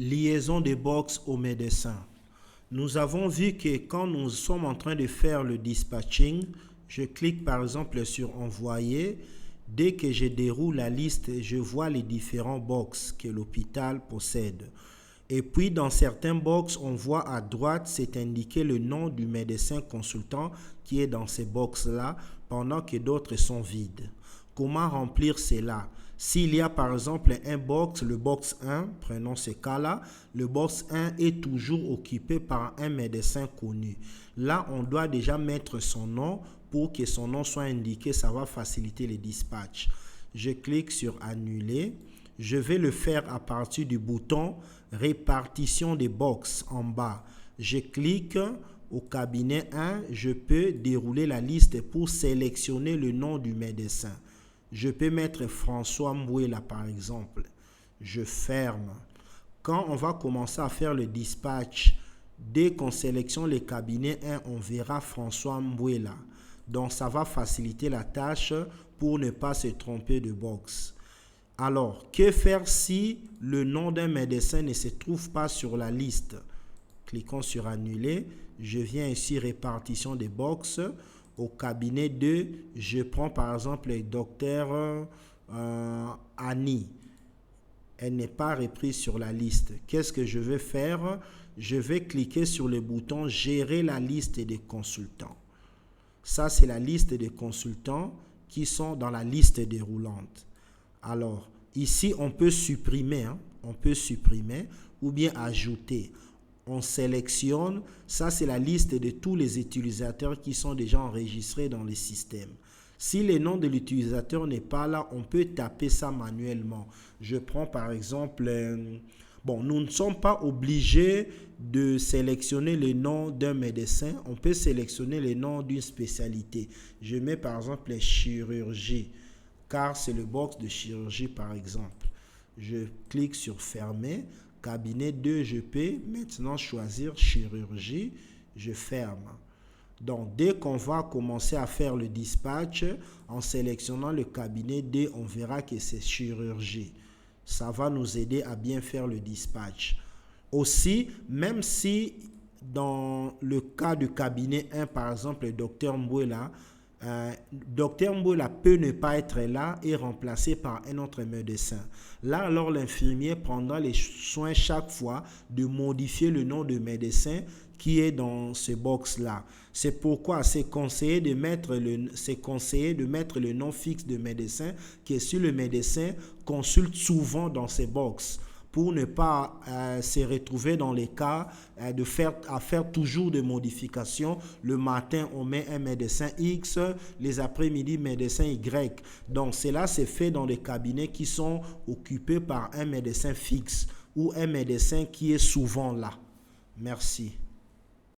Liaison des box au médecin. Nous avons vu que quand nous sommes en train de faire le dispatching, je clique par exemple sur envoyer. Dès que je déroule la liste, je vois les différents box que l'hôpital possède. Et puis dans certains box, on voit à droite, c'est indiqué le nom du médecin consultant qui est dans ces box-là, pendant que d'autres sont vides. Comment remplir cela? S'il y a par exemple un box, le box 1, prenons ce cas-là, le box 1 est toujours occupé par un médecin connu. Là, on doit déjà mettre son nom pour que son nom soit indiqué, ça va faciliter les dispatchs. Je clique sur annuler. Je vais le faire à partir du bouton répartition des box en bas. Je clique au cabinet 1, je peux dérouler la liste pour sélectionner le nom du médecin. Je peux mettre François Mbouela par exemple. Je ferme. Quand on va commencer à faire le dispatch, dès qu'on sélectionne le cabinet 1, on verra François Mbouela. Donc ça va faciliter la tâche pour ne pas se tromper de box. Alors, que faire si le nom d'un médecin ne se trouve pas sur la liste? Cliquons sur annuler. Je viens ici répartition des box. Au cabinet 2, je prends par exemple le docteur Annie. Elle n'est pas reprise sur la liste. Qu'est-ce que je vais faire? Je vais cliquer sur le bouton gérer la liste des consultants. Ça, c'est la liste des consultants qui sont dans la liste déroulante. Alors, ici, on peut supprimer, ou bien ajouter. On sélectionne, ça c'est la liste de tous les utilisateurs qui sont déjà enregistrés dans le système. Si le nom de l'utilisateur n'est pas là, on peut taper ça manuellement. Je prends par exemple, nous ne sommes pas obligés de sélectionner le nom d'un médecin, on peut sélectionner le nom d'une spécialité. Je mets par exemple les chirurgies, car c'est le box de chirurgie par exemple. Je clique sur fermer. Cabinet 2, je peux maintenant choisir chirurgie, je ferme. Donc, dès qu'on va commencer à faire le dispatch, en sélectionnant le cabinet 2, on verra que c'est chirurgie. Ça va nous aider à bien faire le dispatch. Aussi, même si dans le cas du cabinet 1, par exemple, le docteur Mbouela, Docteur Mbouela peut ne pas être là et remplacé par un autre médecin. Là, alors, l'infirmier prendra les soins chaque fois de modifier le nom de médecin qui est dans ce box-là. C'est pourquoi c'est conseillé de mettre le nom fixe de médecin que si le médecin consulte souvent dans ces box, pour ne pas se retrouver dans les cas de faire toujours des modifications. Le matin, on met un médecin X, les après-midi, médecin Y. Donc, cela se fait dans les cabinets qui sont occupés par un médecin fixe ou un médecin qui est souvent là. Merci.